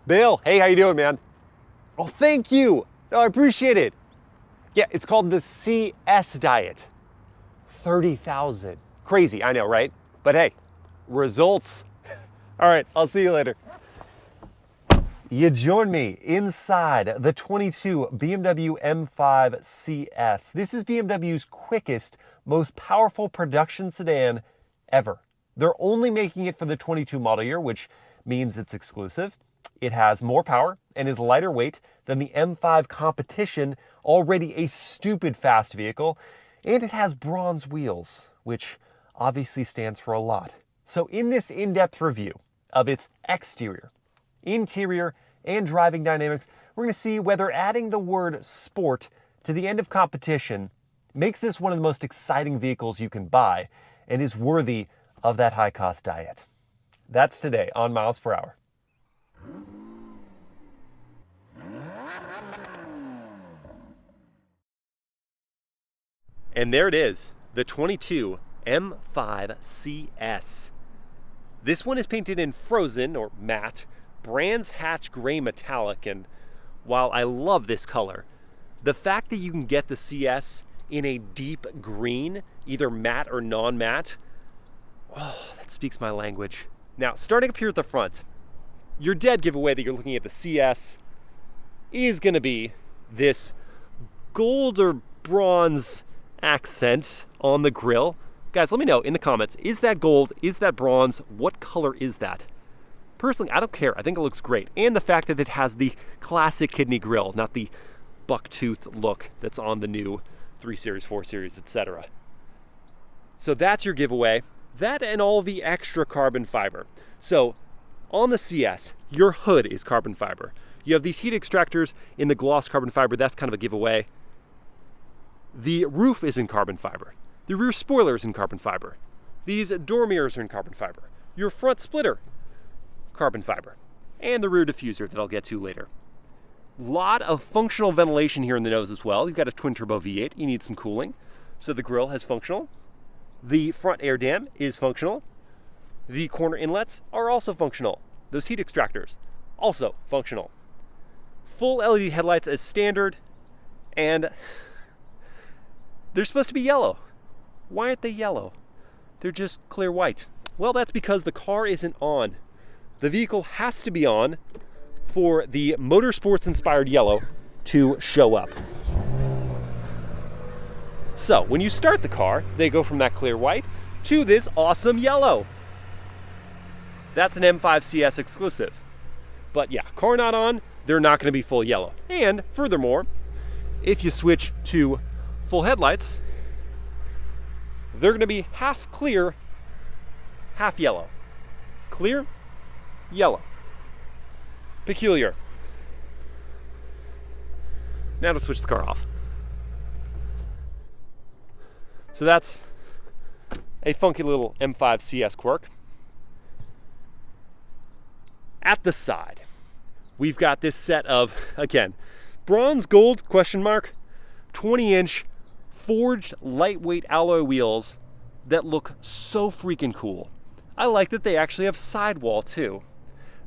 Bill, hey, how you doing, man? Oh, thank you. No, I appreciate it. Yeah, it's called the CS diet. 30,000. Crazy, I know, right? But hey, results. All right, I'll see you later. You join me inside the 22 BMW M5 CS. This is BMW's quickest, most powerful production sedan ever. They're only making it for the 22 model year, which means it's exclusive. It has more power and is lighter weight than the M5 Competition, already a stupid fast vehicle, and it has bronze wheels, which obviously stands for a lot. So in this in-depth review of its exterior, interior, and driving dynamics, we're going to see whether adding the word sport to the end of competition makes this one of the most exciting vehicles you can buy and is worthy of that high-cost diet. That's today on Miles Per Hour. And there it is, the 22 M5 CS. This one is painted in frozen or matte Brands Hatch Gray Metallic, and while I love this color, the fact that you can get the CS in a deep green, either matte or non-matte, oh, that speaks my language. Now, starting up here at the front, your dead giveaway that you're looking at the CS is going to be this gold or bronze accent on the grille. Guys, let me know in the comments, is that gold? Is that bronze? What color is that? Personally, I don't care. I think it looks great. And the fact that it has the classic kidney grille, not the bucktooth look that's on the new 3 Series, 4 Series, etc. So that's your giveaway. That and all the extra carbon fiber. So on the CS, your hood is carbon fiber. You have these heat extractors in the gloss carbon fiber. That's kind of a giveaway. The roof is in carbon fiber. The rear spoiler is in carbon fiber. These door mirrors are in carbon fiber. Your front splitter, carbon fiber. And the rear diffuser that I'll get to later. Lot of functional ventilation here in the nose as well. You've got a twin-turbo V8. You need some cooling. So the grille has functional. The front air dam is functional. The corner inlets are also functional. Those heat extractors, also functional. Full LED headlights as standard, and they're supposed to be yellow. Why aren't they yellow? They're just clear white. Well, that's because the car isn't on. The vehicle has to be on for the motorsports-inspired yellow to show up. So, when you start the car, they go from that clear white to this awesome yellow. That's an M5 CS exclusive. But yeah, car not on, they're not going to be full yellow. And furthermore, if you switch to full headlights, they're going to be half clear, half yellow. Clear, yellow. Peculiar. Now to switch the car off. So that's a funky little M5 CS quirk. At the side, we've got this set of, again, bronze, gold, question mark, 20-inch forged lightweight alloy wheels that look so freaking cool. I like that they actually have sidewall too.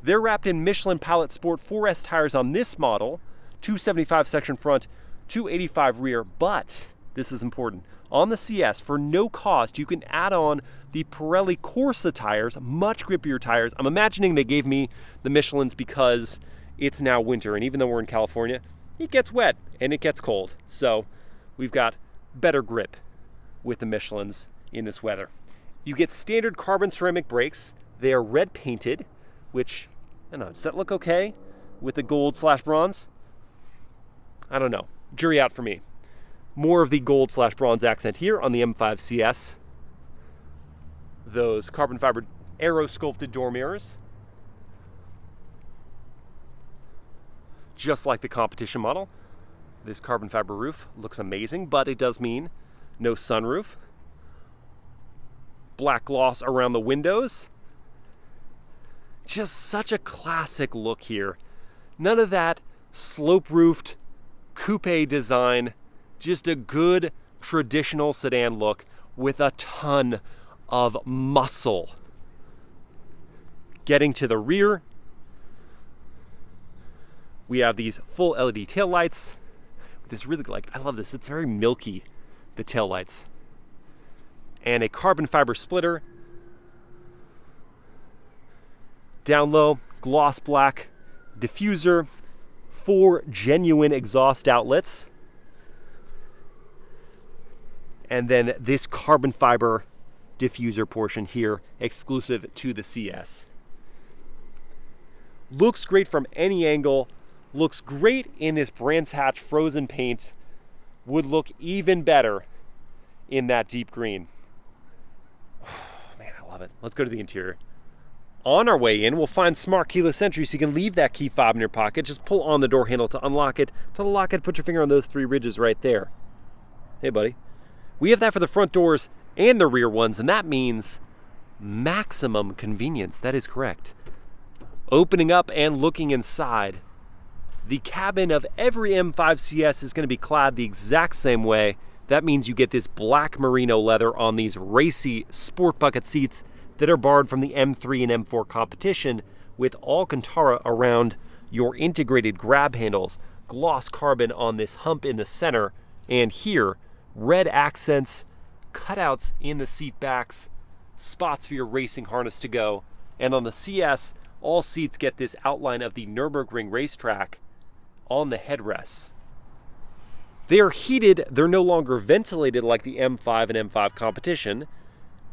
They're wrapped in Michelin Pilot Sport 4S tires on this model, 275 section front, 285 rear, but this is important. On the CS, for no cost, you can add on the Pirelli Corsa tires, much grippier tires. I'm imagining they gave me the Michelins because it's now winter, and even though we're in California, it gets wet and it gets cold. So we've got better grip with the Michelins in this weather. You get standard carbon ceramic brakes. They are red painted, which, I don't know, does that look okay with the gold/bronze? I don't know. Jury out for me. More of the gold/bronze accent here on the M5 CS. Those carbon fiber aero sculpted door mirrors. Just like the competition model, this carbon fiber roof looks amazing, but it does mean no sunroof. Black gloss around the windows. Just such a classic look here. None of that slope-roofed coupe design. Just a good traditional sedan look with a ton of muscle. Getting to the rear, We have these full LED taillights. This really, I love this. It's very milky, the taillights. And a carbon fiber splitter. Down low, gloss black diffuser, 4 genuine exhaust outlets. And then this carbon fiber diffuser portion here, exclusive to the CS. Looks great from any angle. Looks great in this Brands Hatch frozen paint. Would look even better in that deep green. Man, I love it. Let's go to the interior. On our way in, we'll find smart keyless entry, so you can leave that key fob in your pocket. Just pull on the door handle to unlock it. To lock it, put your finger on those 3 ridges right there. Hey, buddy. We have that for the front doors and the rear ones, and that means maximum convenience. That is correct. Opening up and looking inside, the cabin of every M5 CS is going to be clad the exact same way. That means you get this black merino leather on these racy sport bucket seats that are borrowed from the M3 and M4 Competition, with Alcantara around your integrated grab handles, gloss carbon on this hump in the center, and here, red accents, cutouts in the seat backs, spots for your racing harness to go, and on the CS, all seats get this outline of the Nürburgring racetrack on the headrests. They are heated, they're no longer ventilated like the M5 and M5 Competition,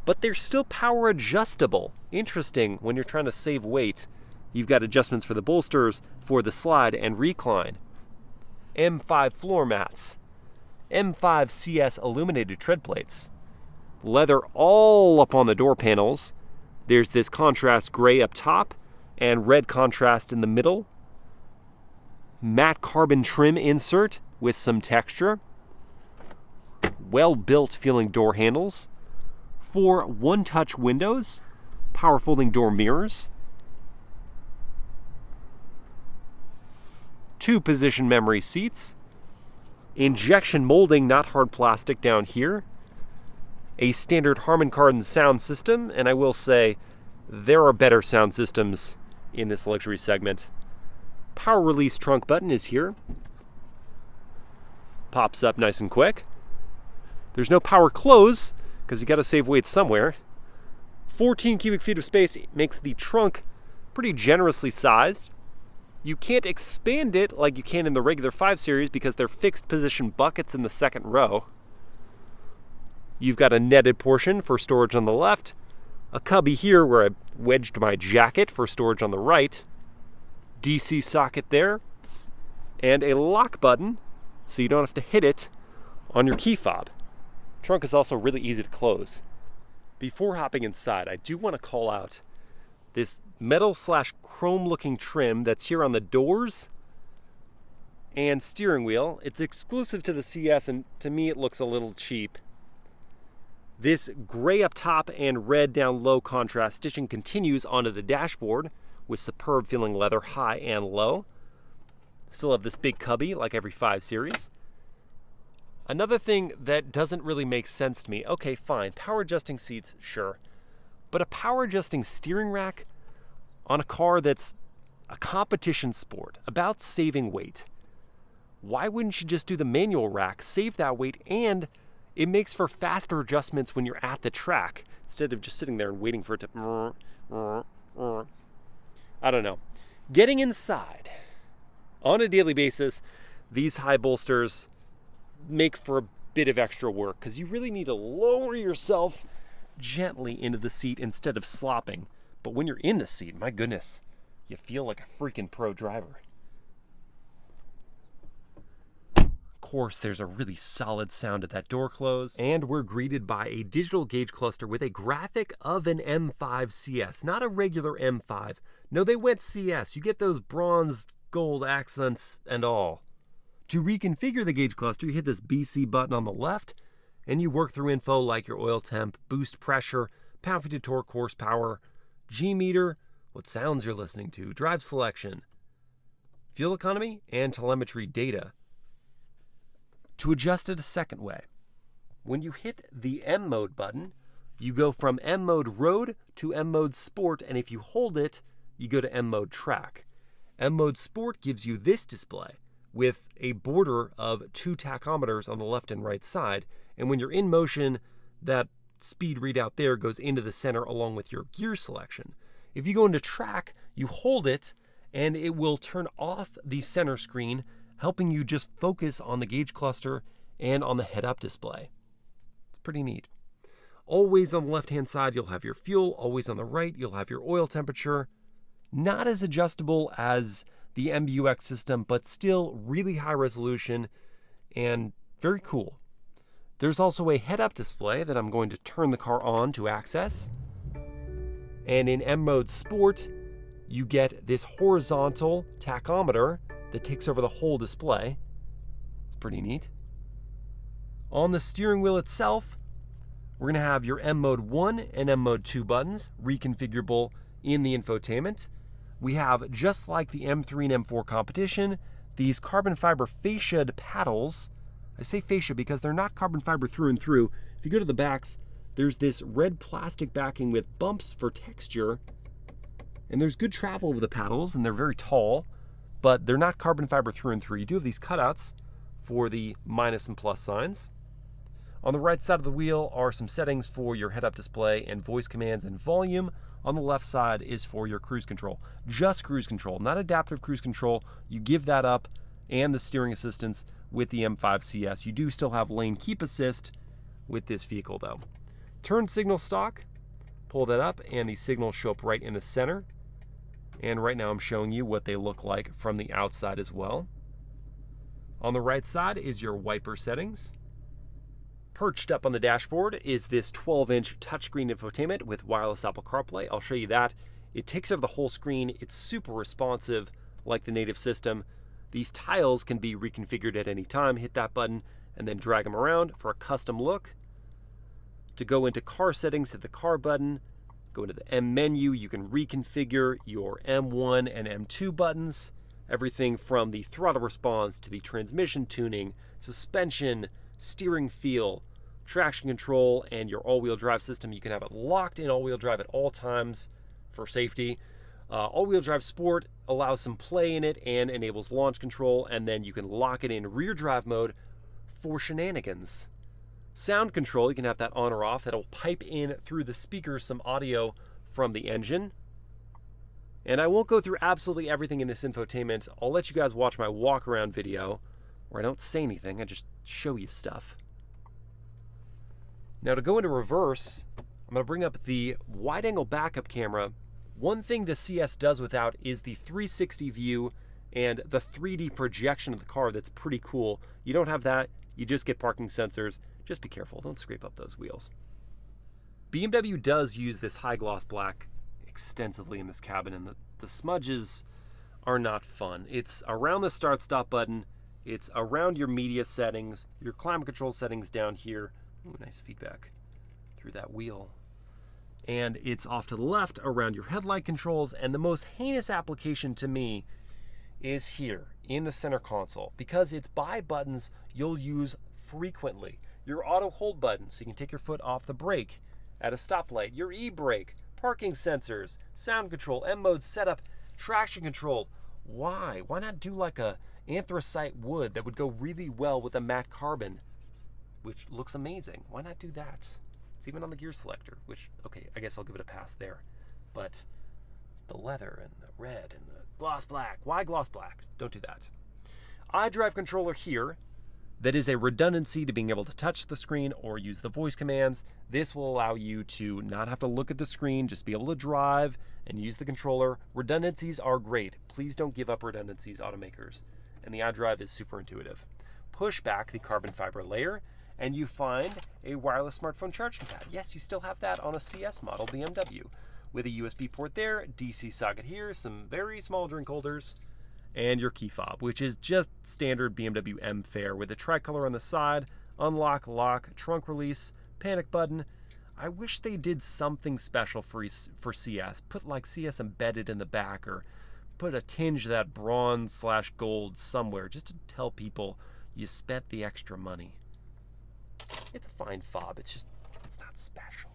but they're still power adjustable. Interesting when you're trying to save weight. You've got adjustments for the bolsters, for the slide and recline. M5 floor mats. M5 CS illuminated tread plates. Leather all up on the door panels. There's this contrast gray up top and red contrast in the middle. Matte carbon trim insert with some texture. Well-built feeling door handles. 4 one-touch windows, power folding door mirrors, 2 position memory seats, injection molding, not hard plastic down here, a standard Harman Kardon sound system, and I will say there are better sound systems in this luxury segment. Power release trunk button is here. Pops up nice and quick. There's no power close, because you got to save weight somewhere. 14 cubic feet of space makes the trunk pretty generously sized. You can't expand it like you can in the regular 5 Series because they're fixed position buckets in the second row. You've got a netted portion for storage on the left, a cubby here where I wedged my jacket for storage on the right, DC socket there, and a lock button so you don't have to hit it on your key fob. Trunk is also really easy to close. Before hopping inside, I do want to call out this metal / chrome looking trim that's here on the doors and steering wheel. It's exclusive to the CS, and to me it looks a little cheap. This gray up top and red down low contrast stitching continues onto the dashboard with superb feeling leather high and low. Still have this big cubby like every 5 Series. Another thing that doesn't really make sense to me, okay, fine, power adjusting seats, sure. But a power adjusting steering rack on a car that's a competition sport, about saving weight. Why wouldn't you just do the manual rack, save that weight, and it makes for faster adjustments when you're at the track, instead of just sitting there and waiting for it to... I don't know. Getting inside. On a daily basis, these high bolsters make for a bit of extra work because you really need to lower yourself gently into the seat instead of slopping. But when you're in the seat, my goodness, you feel like a freaking pro driver. Of course, there's a really solid sound at that door close, and we're greeted by a digital gauge cluster with a graphic of an M5 CS, not a regular M5. No, they went CS. You get those bronze gold accents and all. To reconfigure the gauge cluster, you hit this BC button on the left, and you work through info like your oil temp, boost pressure, pound-feet to torque, horsepower, G-meter, what sounds you're listening to, drive selection, fuel economy, and telemetry data. To adjust it a second way, when you hit the M mode button, you go from M mode road to M mode sport, and if you hold it, you go to M mode track. M Mode Sport gives you this display with a border of 2 tachometers on the left and right side. And when you're in motion, that speed readout there goes into the center along with your gear selection. If you go into track, you hold it and it will turn off the center screen, helping you just focus on the gauge cluster and on the head-up display. It's pretty neat. Always on the left-hand side, you'll have your fuel. Always on the right, you'll have your oil temperature. Not as adjustable as the MBUX system, but still really high resolution and very cool. There's also a head-up display that I'm going to turn the car on to access. And in M Mode Sport, you get this horizontal tachometer that takes over the whole display. It's pretty neat. On the steering wheel itself, we're going to have your M Mode 1 and M Mode 2 buttons, reconfigurable in the infotainment. We have, just like the M3 and M4 Competition, these carbon fiber fasciaed paddles. I say fascia because they're not carbon fiber through and through. If you go to the backs, there's this red plastic backing with bumps for texture. And there's good travel with the paddles, and they're very tall, but they're not carbon fiber through and through. You do have these cutouts for the minus and plus signs. On the right side of the wheel are some settings for your head-up display and voice commands and volume. On the left side is for your cruise control. Just cruise control, not adaptive cruise control. You give that up and the steering assistance with the M5 CS. You do still have lane keep assist with this vehicle though. Turn signal stalk, pull that up and the signals show up right in the center. And right now I'm showing you what they look like from the outside as well. On the right side is your wiper settings. Perched up on the dashboard is this 12-inch touchscreen infotainment with wireless Apple CarPlay. I'll show you that. It takes over the whole screen. It's super responsive like the native system. These tiles can be reconfigured at any time. Hit that button and then drag them around for a custom look. To go into car settings, hit the car button. Go into the M menu. You can reconfigure your M1 and M2 buttons. Everything from the throttle response to the transmission tuning, suspension, steering feel, traction control, and your all-wheel drive system. You can have it locked in all-wheel drive at all times for safety. All-wheel drive sport allows some play in it and enables launch control, and then you can lock it in rear drive mode for shenanigans. Sound control, you can have that on or off. That'll pipe in through the speakers some audio from the engine. And I won't go through absolutely everything in this infotainment. I'll let you guys watch my walk-around video where I don't say anything, I just show you stuff. Now to go into reverse, I'm going to bring up the wide-angle backup camera. One thing the CS does without is the 360 view and the 3D projection of the car. That's pretty cool. You don't have that, you just get parking sensors. Just be careful, don't scrape up those wheels. BMW does use this high gloss black extensively in this cabin, and the smudges are not fun. It's around the start-stop button, it's around your media settings, your climate control settings down here. Ooh, nice feedback through that wheel. And it's off to the left around your headlight controls, and the most heinous application to me is here in the center console, because it's by buttons you'll use frequently. Your auto hold button, so you can take your foot off the brake at a stoplight, your e-brake, parking sensors, sound control, M-mode setup, traction control. Why? Why not do like a anthracite wood that would go really well with a matte carbon, which looks amazing? Why not do that? It's even on the gear selector, which, okay, I guess I'll give it a pass there. But the leather and the red and the gloss black, why gloss black? Don't do that. iDrive controller here. That is a redundancy to being able to touch the screen or use the voice commands. This will allow you to not have to look at the screen, just be able to drive and use the controller. Redundancies are great. Please don't give up redundancies, automakers. And the iDrive is super intuitive. Push back the carbon fiber layer, and you find a wireless smartphone charging pad. Yes, you still have that on a CS model BMW, with a USB port there, DC socket here, some very small drink holders, and your key fob, which is just standard BMW M fare with a tricolor on the side, unlock, lock, trunk release, panic button. I wish they did something special for CS. Put like CS embedded in the back, or put a tinge of that bronze/gold somewhere, just to tell people you spent the extra money. It's a fine fob, it's not special.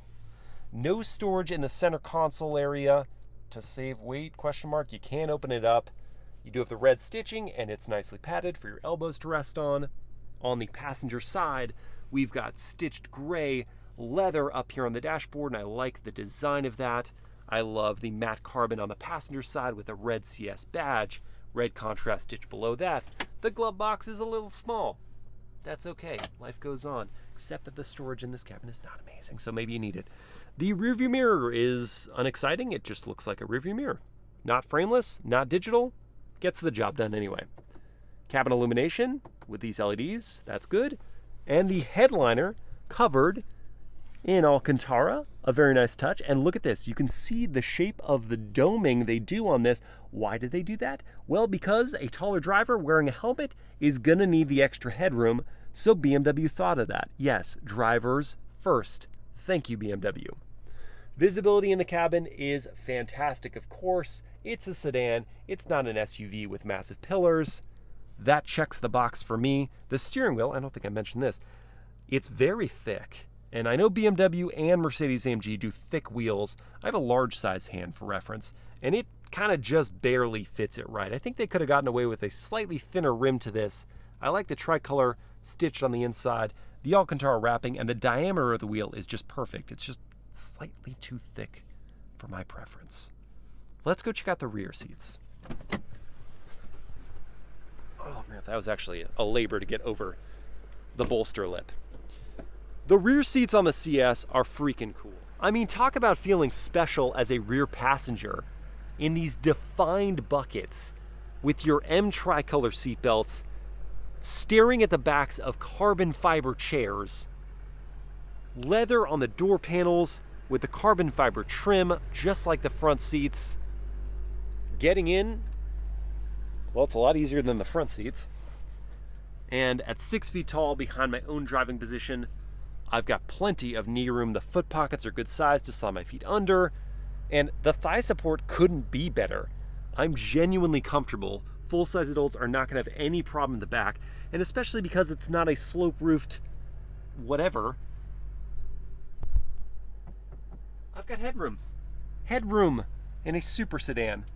No storage in the center console area to save weight, question mark. You can open it up. You do have the red stitching, and it's nicely padded for your elbows to rest on. On the passenger side, we've got stitched gray leather up here on the dashboard, and I like the design of that. I love the matte carbon on the passenger side with a red CS badge, red contrast stitch below that. The glove box is a little small. That's okay, life goes on, except that the storage in this cabin is not amazing, so maybe you need it. The rearview mirror is unexciting. It just looks like a rearview mirror. Not frameless, not digital, gets the job done anyway. Cabin illumination with these LEDs, that's good. And the headliner covered in Alcantara, a very nice touch. And look at this, you can see the shape of the doming they do on this. Why did they do that? Well, because a taller driver wearing a helmet is gonna need the extra headroom, so BMW thought of that. Yes, drivers first. Thank you, BMW. Visibility in the cabin is fantastic, of course. It's a sedan, it's not an SUV with massive pillars. That checks the box for me. The steering wheel, I don't think I mentioned this, it's very thick. And I know BMW and Mercedes-AMG do thick wheels. I have a large size hand for reference, and it kind of just barely fits it right. I think they could have gotten away with a slightly thinner rim to this. I like the tricolor stitched on the inside, the Alcantara wrapping, and the diameter of the wheel is just perfect. It's just slightly too thick for my preference. Let's go check out the rear seats. Oh man, that was actually a labor to get over the bolster lip. The rear seats on the CS are freaking cool. I mean, talk about feeling special as a rear passenger in these defined buckets with your M tricolor seatbelts, staring at the backs of carbon fiber chairs, leather on the door panels with the carbon fiber trim, just like the front seats. Getting in, well, it's a lot easier than the front seats. And at 6 feet tall behind my own driving position, I've got plenty of knee room. The foot pockets are good size to slide my feet under, and the thigh support couldn't be better. I'm genuinely comfortable. Full-size adults are not gonna have any problem in the back, and especially because it's not a slope-roofed whatever. I've got headroom. Headroom in a super sedan.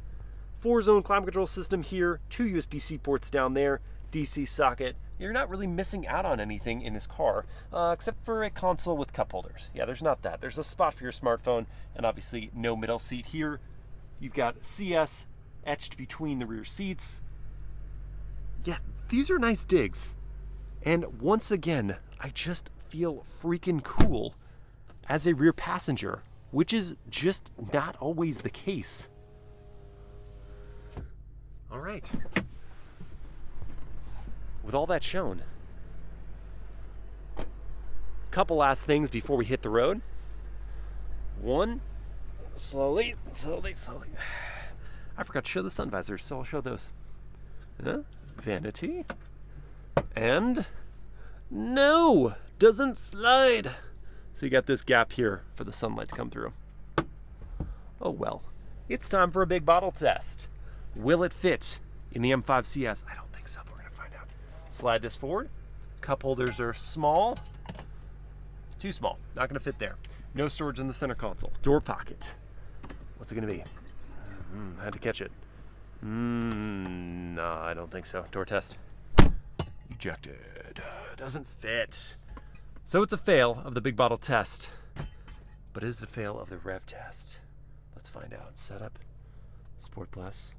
4-zone climate control system here, 2 USB-C ports down there, DC socket. You're not really missing out on anything in this car, except for a console with cup holders. Yeah, there's not that. There's a spot for your smartphone, and obviously no middle seat here. You've got CS etched between the rear seats. Yeah, these are nice digs. And once again, I just feel freaking cool as a rear passenger, which is just not always the case. All right. With all that shown, couple last things before we hit the road. One, slowly. I forgot to show the sun visors, so I'll show those. Vanity. And no, doesn't slide. So you got this gap here for the sunlight to come through. Oh well, it's time for a big bottle test. Will it fit in the M5 CS? I don't think so, but we're gonna find out. Slide this forward. Cup holders are small. Too small, not gonna fit there. No storage in the center console. Door pocket. What's it gonna be? I had to catch it. No, I don't think so. Door test. Ejected. Doesn't fit. So it's a fail of the big bottle test, but is it a fail of the rev test? Let's find out. Setup. Sport Plus.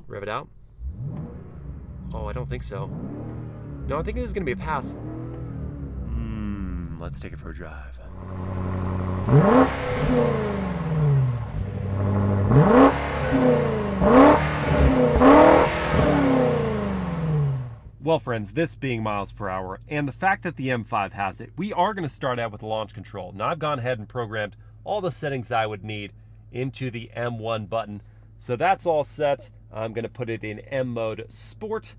Rev it out. Oh, I don't think so. No, I think this is gonna be a pass. Let's take it for a drive. Well, friends, this being miles per hour and the fact that the M5 has it, we are going to start out with launch control. Now, I've gone ahead and programmed all the settings I would need into the M1 button. So that's all set. I'm going to put it in M mode Sport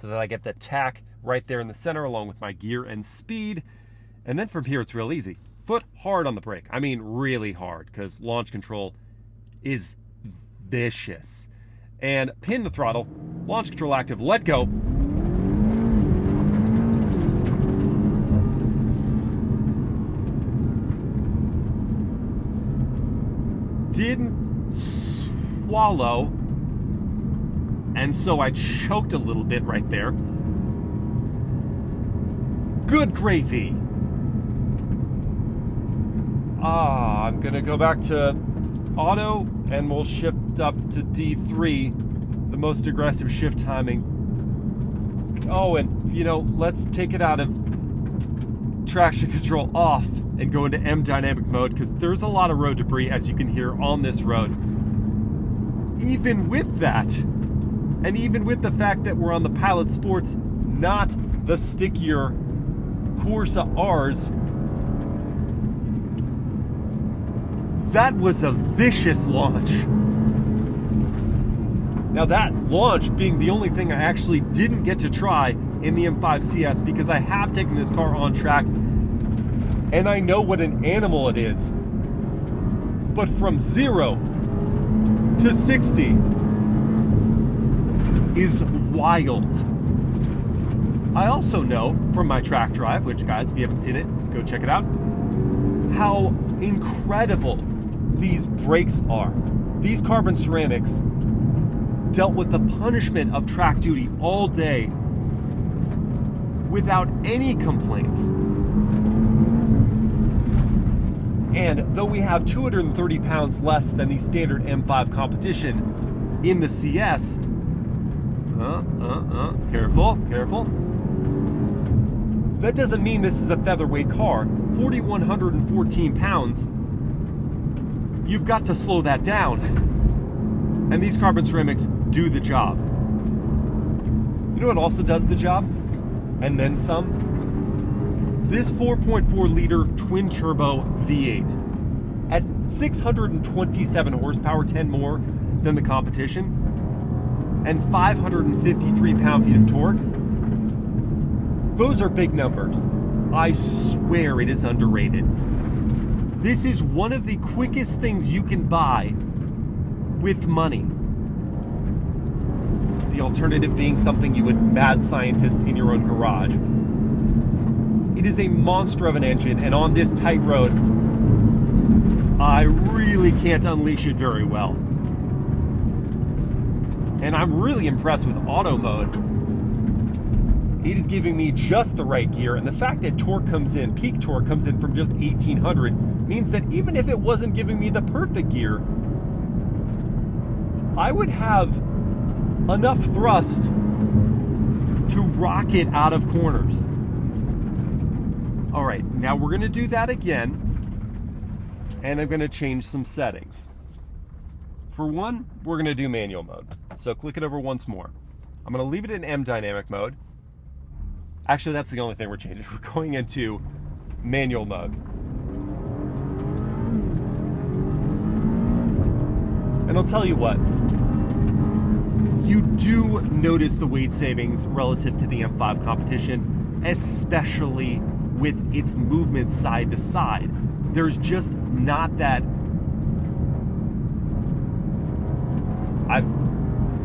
so that I get the tack right there in the center along with my gear and speed. And then from here, it's real easy. Foot hard on the brake. I mean, really hard, because launch control is vicious. And pin the throttle, launch control active, let go. Didn't swallow And so I choked a little bit right there. Good gravy. I'm gonna go back to auto and we'll shift up to D3, the most aggressive shift timing. Oh, and you know, let's take it out of traction control off and go into M dynamic mode, because there's a lot of road debris, as you can hear, on this road. Even with that, and even with the fact that we're on the Pilot Sports, not the stickier Corsa Rs, that was a vicious launch. Now that launch being the only thing I actually didn't get to try in the M5 CS, because I have taken this car on track and I know what an animal it is. But from 0 to 60 is wild. I also know from my track drive, which guys, if you haven't seen it, go check it out, how incredible these brakes are. These carbon ceramics dealt with the punishment of track duty all day without any complaints. And though we have 230 pounds less than the standard M5 Competition in the CS, careful. That doesn't mean this is a featherweight car. 4,114 pounds. You've got to slow that down. And these carbon ceramics do the job. You know what also does the job? And then some? This 4.4 liter twin turbo V8 at 627 horsepower, 10 more than the competition, and 553 pound-feet of torque. Those are big numbers. I swear it is underrated. This is one of the quickest things you can buy with money. The alternative being something you would mad scientist in your own garage. It is a monster of an engine, and on this tight road, I really can't unleash it very well. And I'm really impressed with auto mode. It is giving me just the right gear, and the fact that torque comes in, peak torque comes in from just 1,800, means that even if it wasn't giving me the perfect gear, I would have enough thrust to rock it out of corners. All right, now we're gonna do that again, and I'm gonna change some settings. For one, we're gonna do manual mode. So click it over once more. I'm gonna leave it in M dynamic mode. Actually, that's the only thing we're changing. We're going into manual mode. And I'll tell you what, you do notice the weight savings relative to the M5 Competition, especially with its movement side to side. There's just not that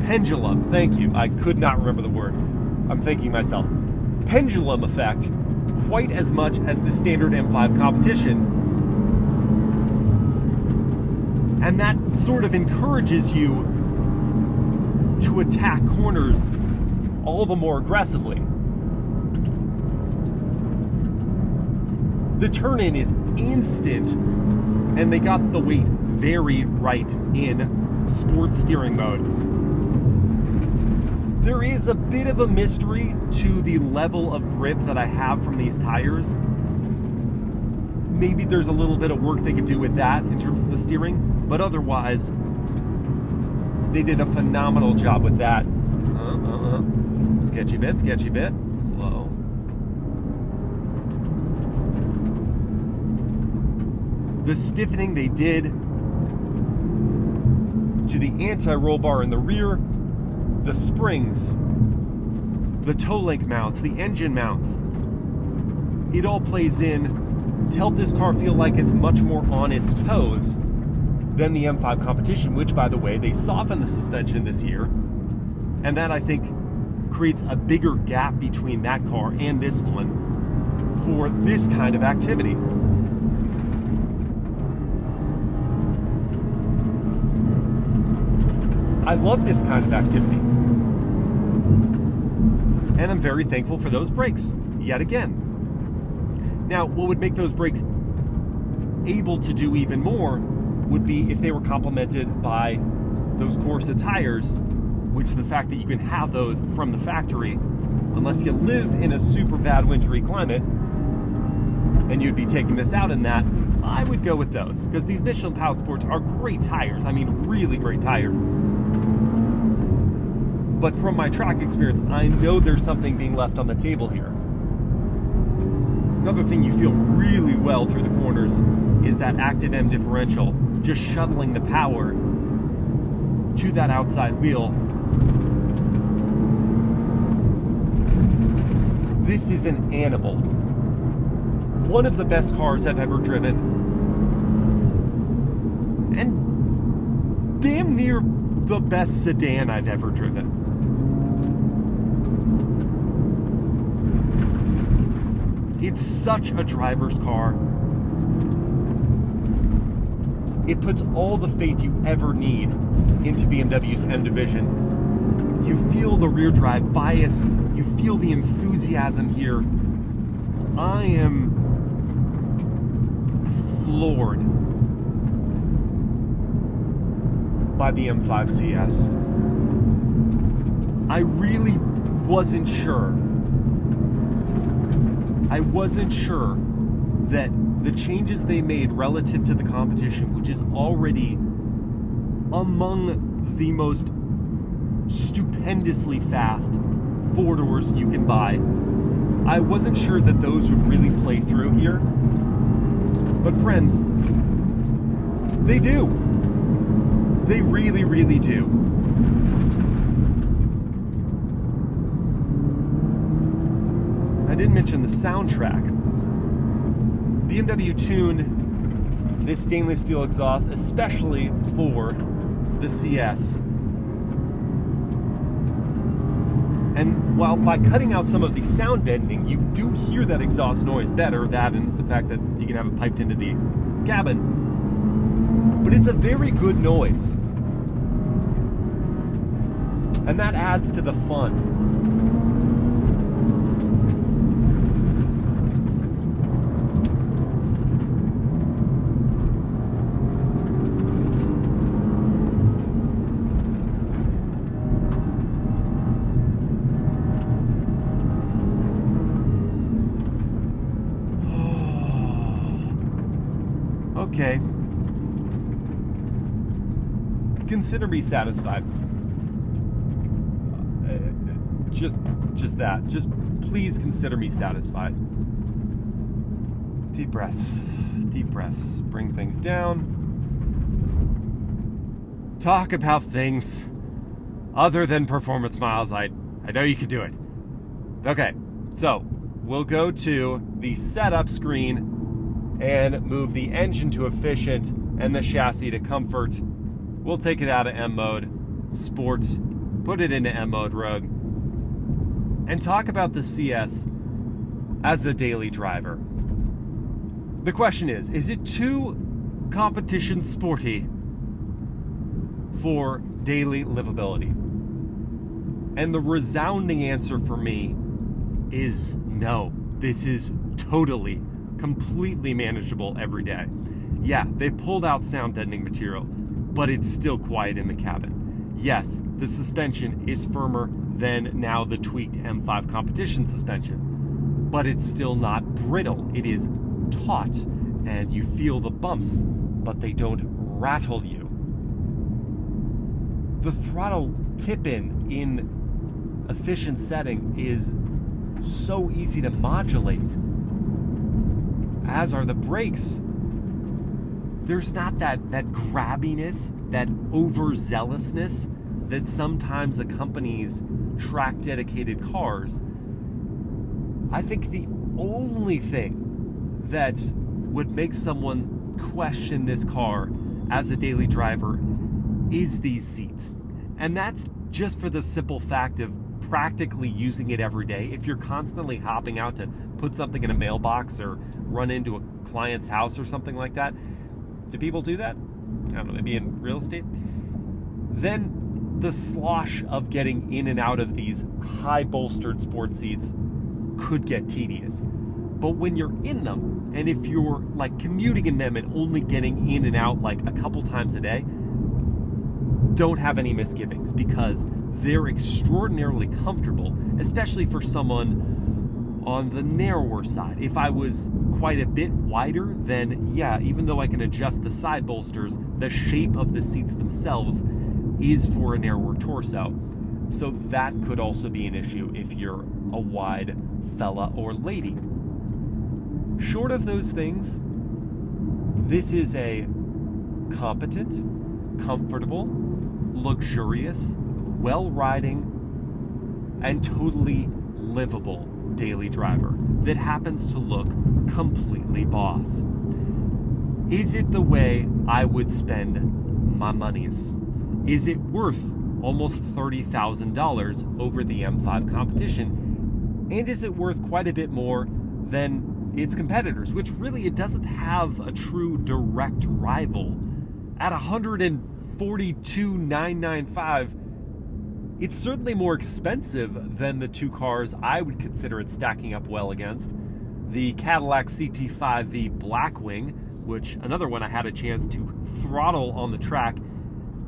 pendulum, thank you, I could not remember the word, I'm thanking myself, pendulum effect quite as much as the standard M5 Competition. And that sort of encourages you to attack corners all the more aggressively. The turn-in is instant, and they got the weight very right in sports steering mode. There is a bit of a mystery to the level of grip that I have from these tires. Maybe there's a little bit of work they could do with that in terms of the steering, but otherwise, they did a phenomenal job with that. Sketchy bit, slow. The stiffening they did to the anti-roll bar in the rear, the springs, the toe link mounts, the engine mounts, it all plays in to help this car feel like it's much more on its toes than the M5 Competition, which, by the way, they softened the suspension this year, and that, I think, creates a bigger gap between that car and this one for this kind of activity. I love this kind of activity. And I'm very thankful for those brakes, yet again. Now, what would make those brakes able to do even more would be if they were complemented by those Corsa tires, which the fact that you can have those from the factory, unless you live in a super bad wintry climate, and you'd be taking this out in that, I would go with those, because these Michelin Pilot Sports are great tires. I mean, really great tires. But from my track experience, I know there's something being left on the table here. Another thing you feel really well through the corners is that active M differential, just shuttling the power to that outside wheel. This is an animal. One of the best cars I've ever driven, and damn near the best sedan I've ever driven. It's such a driver's car. It puts all the faith you ever need into BMW's M division. You feel the rear drive bias, you feel the enthusiasm here. I am floored by the M5 CS. I really wasn't sure. I wasn't sure that the changes they made relative to the competition, which is already among the most stupendously fast four-doors you can buy, I wasn't sure that those would really play through here. But friends, they do. They really, really do. I didn't mention the soundtrack. BMW tuned this stainless steel exhaust especially for the CS. And while by cutting out some of the sound bending, you do hear that exhaust noise better, that and the fact that you can have it piped into this cabin. But it's a very good noise. And that adds to the fun. Okay. Consider me satisfied. Just that. Just please consider me satisfied. Deep breaths. Deep breaths. Bring things down. Talk about things other than performance miles. I know you can do it. Okay, so we'll go to the setup screen and move the engine to efficient and the chassis to comfort. We'll take it out of M mode, sport, put it into M mode road, and talk about the CS as a daily driver. The question is it too competition sporty for daily livability? And the resounding answer for me is no. This is totally, completely manageable every day. Yeah, they pulled out sound deadening material, but it's still quiet in the cabin. Yes, the suspension is firmer than now the tweaked M5 Competition suspension, but it's still not brittle. It is taut, and you feel the bumps, but they don't rattle you. The throttle tip-in efficient setting is so easy to modulate, as are the brakes. There's not that grabbiness, that overzealousness that sometimes accompanies track-dedicated cars. I think the only thing that would make someone question this car as a daily driver is these seats. And that's just for the simple fact of practically using it every day. If you're constantly hopping out to put something in a mailbox or run into a client's house or something like that, do people do that? I don't know, maybe in real estate? Then the slosh of getting in and out of these high bolstered sports seats could get tedious. But when you're in them, and if you're like commuting in them and only getting in and out like a couple times a day, don't have any misgivings, because they're extraordinarily comfortable, especially for someone on the narrower side. If I was quite a bit wider, then yeah, even though I can adjust the side bolsters, the shape of the seats themselves is for a narrower torso. So that could also be an issue if you're a wide fella or lady. Short of those things, this is a competent, comfortable, luxurious, well-riding, and totally livable daily driver that happens to look completely boss. Is it the way I would spend my monies? Is it worth almost $30,000 over the M5 Competition? And is it worth quite a bit more than its competitors, which really it doesn't have a true direct rival? At $142,995, it's certainly more expensive than the two cars I would consider it stacking up well against. The Cadillac CT5-V Blackwing, which another one I had a chance to throttle on the track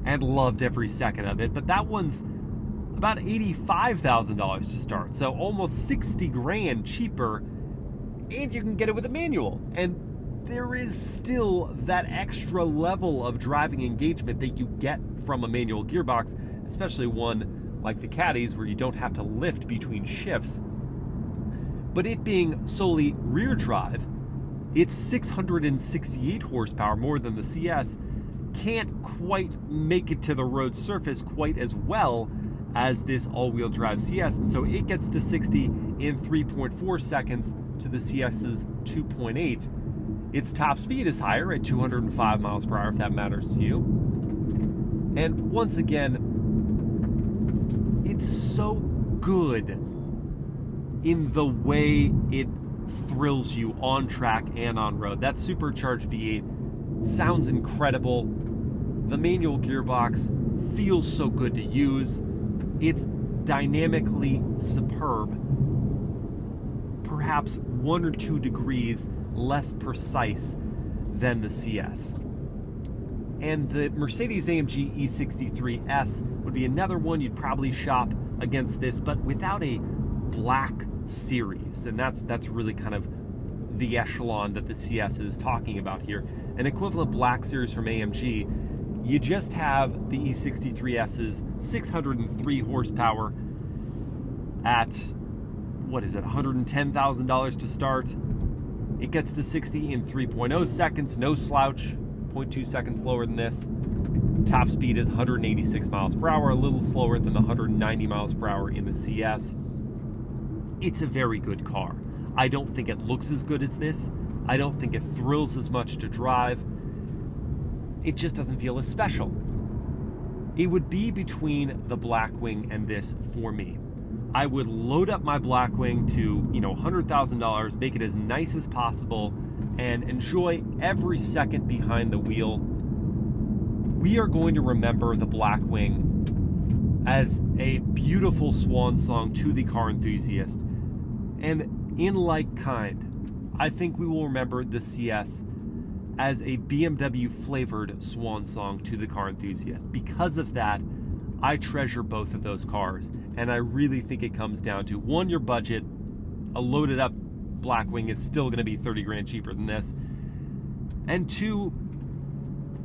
and loved every second of it, but that one's about $85,000 to start, so almost 60 grand cheaper, and you can get it with a manual. And there is still that extra level of driving engagement that you get from a manual gearbox, especially one like the Caddies where you don't have to lift between shifts. But it being solely rear drive, it's 668 horsepower more than the CS, can't quite make it to the road surface quite as well as this all-wheel drive CS, and so it gets to 60 in 3.4 seconds to the CS's 2.8. Its top speed is higher at 205 miles per hour, if that matters to you. And once again, it's so good in the way it thrills you on track and on road. That supercharged V8 sounds incredible. The manual gearbox feels so good to use. It's dynamically superb, perhaps 1 or 2 degrees less precise than the CS. And the Mercedes-AMG E63 S would be another one you'd probably shop against this, but without a black series. And that's really kind of the echelon that the CS is talking about here. An equivalent black series from AMG, you just have the E63S's 603 horsepower at, what is it, $110,000 to start. It gets to 60 in 3.0 seconds, no slouch, 0.2 seconds slower than this. Top speed is 186 miles per hour, a little slower than the 190 miles per hour in the CS. It's a very good car. I don't think it looks as good as this. I don't think it thrills as much to drive. It just doesn't feel as special. It would be between the Blackwing and this for me. I would load up my Blackwing to, $100,000, make it as nice as possible, and enjoy every second behind the wheel. We are going to remember the Blackwing as a beautiful swan song to the car enthusiast. And in like kind, I think we will remember the CS as a BMW flavored swan song to the car enthusiast. Because of that, I treasure both of those cars, and I really think it comes down to, one, your budget. A loaded up Blackwing is still going to be 30 grand cheaper than this, and two,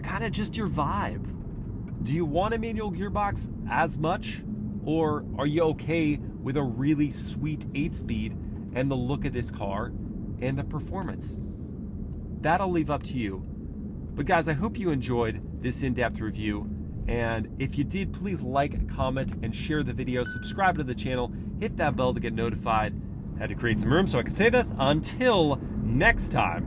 kind of just your vibe. Do you want a manual gearbox as much, or are you okay with a really sweet 8-speed and the look of this car and the performance? That'll leave up to you. But guys, I hope you enjoyed this in-depth review, and if you did, please like, comment, and share the video. Subscribe to the channel, hit that bell to get notified. Had to create some room so I could say this. Until next time,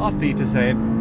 auf Wiedersehen.